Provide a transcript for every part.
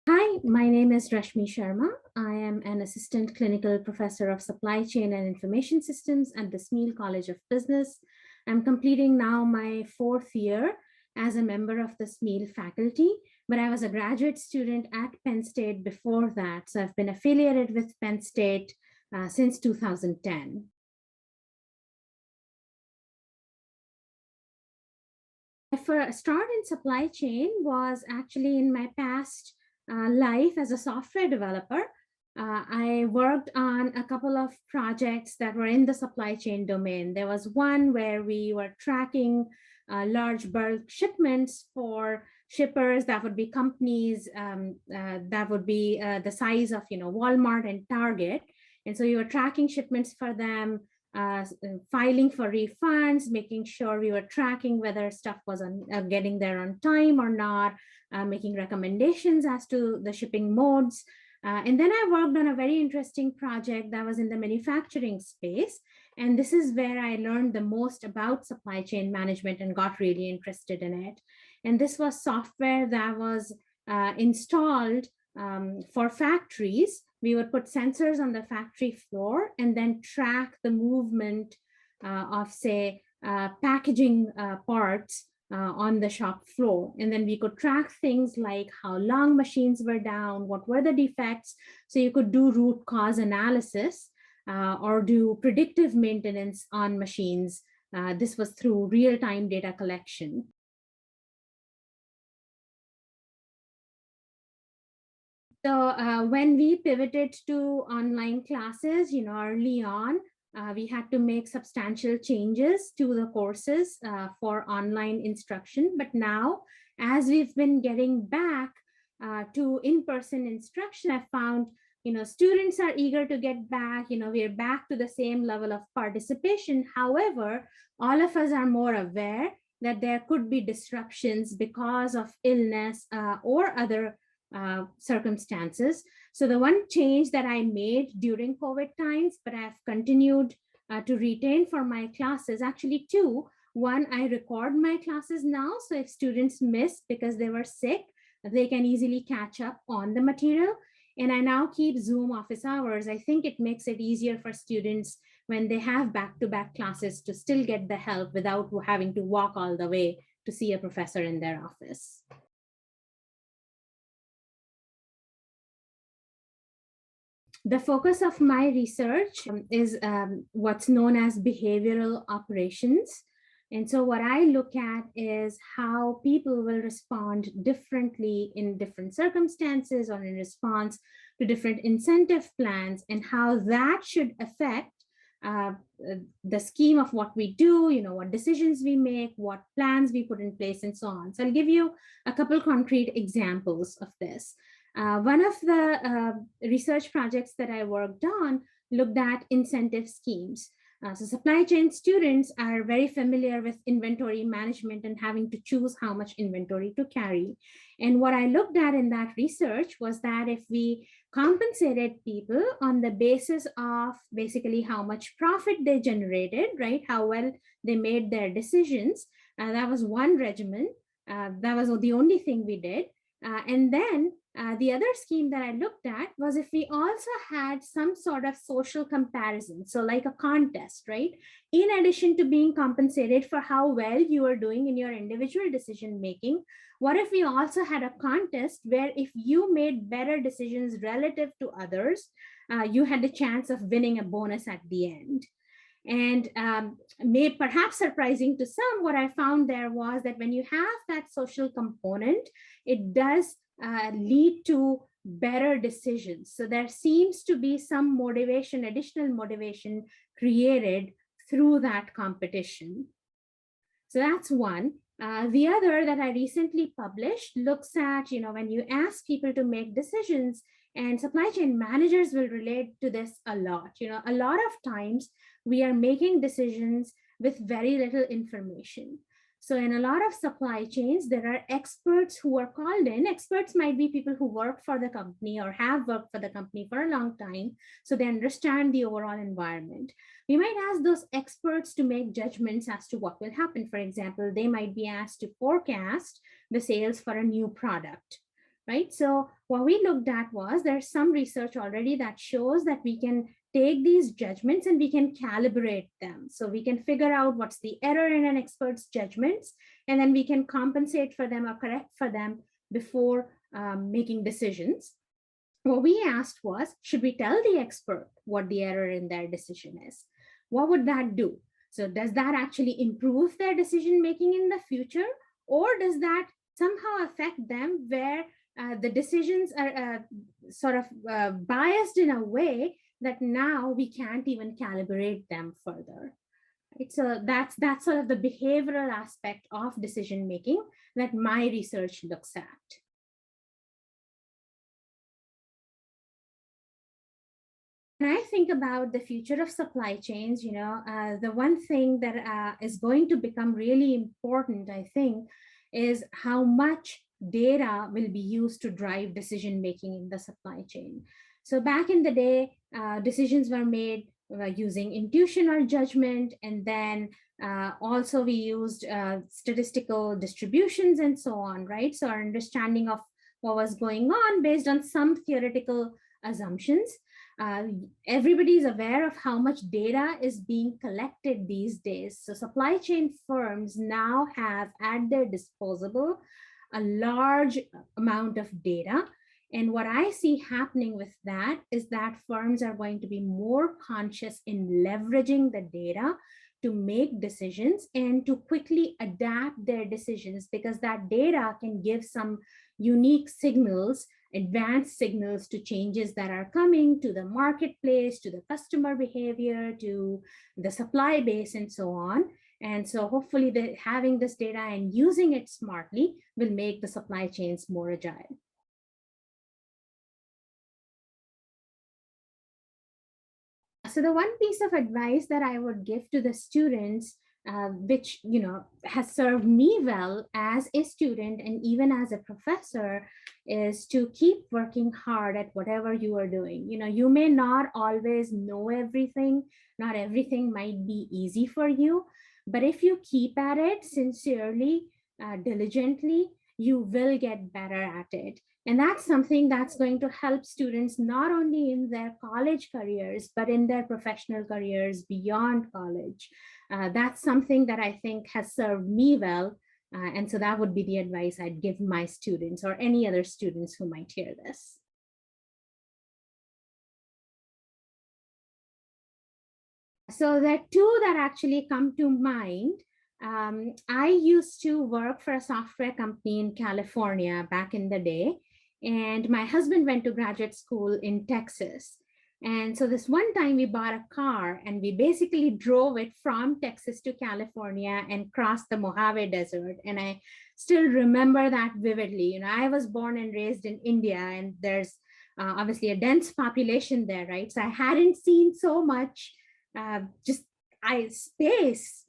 Hi, my name is Rashmi Sharma. I am an assistant clinical professor of supply chain and information systems at the Smeal College of Business. I'm completing now my fourth year as a member of the Smeal faculty, but I was a graduate student at Penn State before that. So I've been affiliated with Penn State since 2010. My first start in supply chain was actually in my past life as a software developer. I worked on a couple of projects that were in the supply chain domain. There was one where we were tracking large bulk shipments for shippers that would be companies that would be the size of Walmart and Target. And so you were tracking shipments for them, filing for refunds, making sure we were tracking whether stuff was getting there on time or not, making recommendations as to the shipping modes. And then I worked on a very interesting project that was in the manufacturing space. And this is where I learned the most about supply chain management and got really interested in it. And this was software that was installed for factories. We would put sensors on the factory floor and then track the movement of, say, packaging parts on the shop floor. And then we could track things like how long machines were down, what were the defects. So you could do root cause analysis or do predictive maintenance on machines. This was through real-time data collection. So when we pivoted to online classes, early on, we had to make substantial changes to the courses for online instruction. But now, as we've been getting back to in-person instruction, I found, students are eager to get back. We're back to the same level of participation. However, all of us are more aware that there could be disruptions because of illness or other circumstances. So the one change that I made during COVID times, but I've continued to retain for my classes, actually two. One, I record my classes now. So if students miss because they were sick, they can easily catch up on the material. And I now keep Zoom office hours. I think it makes it easier for students when they have back-to-back classes to still get the help without having to walk all the way to see a professor in their office. The focus of my research is what's known as behavioral operations. And so what I look at is how people will respond differently in different circumstances or in response to different incentive plans, and how that should affect the scheme of what we do, what decisions we make, what plans we put in place, and so on. So I'll give you a couple concrete examples of this. One of the research projects that I worked on looked at incentive schemes. So supply chain students are very familiar with inventory management and having to choose how much inventory to carry. And what I looked at in that research was that if we compensated people on the basis of basically how much profit they generated, right, how well they made their decisions, that was one regimen. That was the only thing we did. And then the other scheme that I looked at was if we also had some sort of social comparison, so like a contest, right? In addition to being compensated for how well you are doing in your individual decision making, what if we also had a contest where if you made better decisions relative to others, you had the chance of winning a bonus at the end? And perhaps surprising to some, what I found there was that when you have that social component, it does lead to better decisions. So there seems to be some motivation, additional motivation created through that competition. So that's one. The other that I recently published looks at, when you ask people to make decisions, and supply chain managers will relate to this a lot. A lot of times we are making decisions with very little information. So in a lot of supply chains, there are experts who are called in. Experts might be people who work for the company or have worked for the company for a long time, so they understand the overall environment. We might ask those experts to make judgments as to what will happen. For example, they might be asked to forecast the sales for a new product. right? So what we looked at was there's some research already that shows that we can take these judgments and we can calibrate them. So we can figure out what's the error in an expert's judgments, and then we can compensate for them or correct for them before making decisions. What we asked was, should we tell the expert what the error in their decision is? What would that do? So does that actually improve their decision making in the future, or does that somehow affect them where the decisions are sort of biased in a way that now we can't even calibrate them further? Right? So that's sort of the behavioral aspect of decision making that my research looks at. When I think about the future of supply chains, the one thing that is going to become really important, I think, is how much data will be used to drive decision making in the supply chain. So back in the day, decisions were made using intuition or judgment, and then also we used statistical distributions and so on, right? So our understanding of what was going on based on some theoretical assumptions. uh, Everybody is aware of how much data is being collected these days. So supply chain firms now have at their disposal a large amount of data. And what I see happening with that is that firms are going to be more conscious in leveraging the data to make decisions and to quickly adapt their decisions, because that data can give some unique signals, advanced signals to changes that are coming to the marketplace, to the customer behavior, to the supply base, and so on. And so hopefully having this data and using it smartly will make the supply chains more agile. So the one piece of advice that I would give to the students, which has served me well as a student and even as a professor, is to keep working hard at whatever you are doing. You may not always know everything, not everything might be easy for you, but if you keep at it sincerely, diligently, you will get better at it. And that's something that's going to help students not only in their college careers, but in their professional careers beyond college. That's something that I think has served me well. And so that would be the advice I'd give my students or any other students who might hear this. So there are two that actually come to mind. I used to work for a software company in California back in the day, and my husband went to graduate school in Texas. And so this one time we bought a car and we basically drove it from Texas to California and crossed the Mojave Desert. And I still remember that vividly. I was born and raised in India, and there's obviously a dense population there, right? So I hadn't seen so much just space.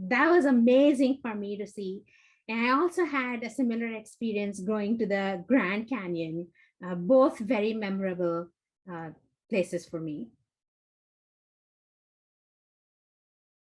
That was amazing for me to see. And I also had a similar experience going to the Grand Canyon, both very memorable places for me.